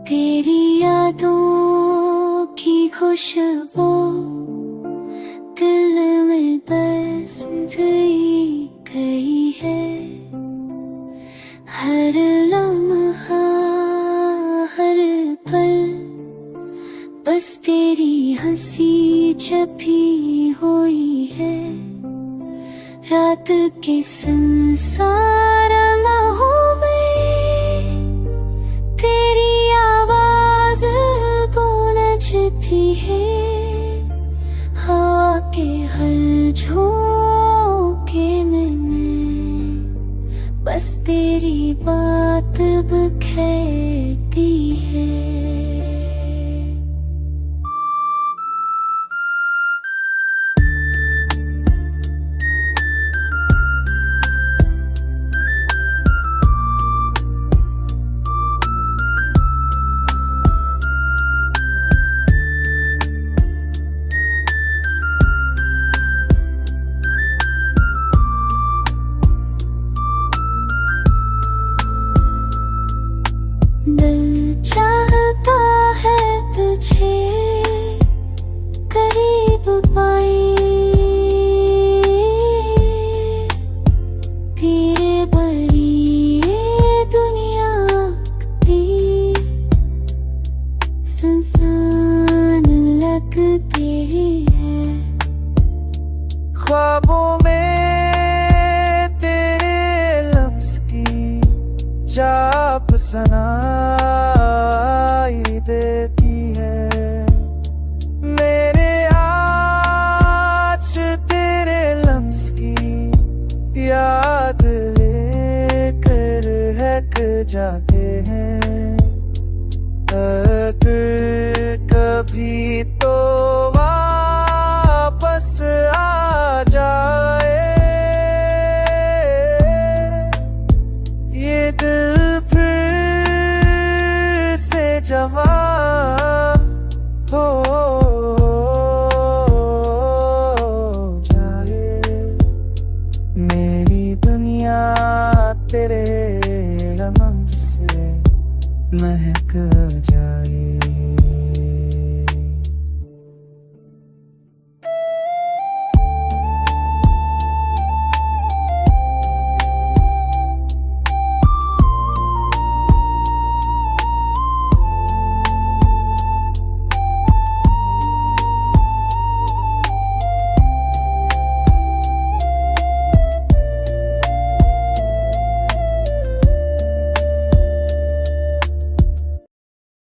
तेरी यादों की खुशबू दिल में बस गई है। हर लम्हा हर पल बस तेरी हंसी छपी हुई है। रात के संसार लम्हों में तेरी आवाज गूंजती है। हवा के हर झोंके में मैं बस तेरी बात बिखेरती है। दिल चाहता है तुझे करीब पाए, तेरे बड़ी ये दुनिया की संसान लगती है। ख्वाबों में तेरे लफ्ज़ की चाप सनाई देती है। मेरे आज तेरे लफ्ज़ की याद लेकर महक जाते हैं। अगर कभी तो वापस आ जाए ये दिल फिर से जवां हो जाए। मेरी दुनिया तेरे लम्हों से महक जाए।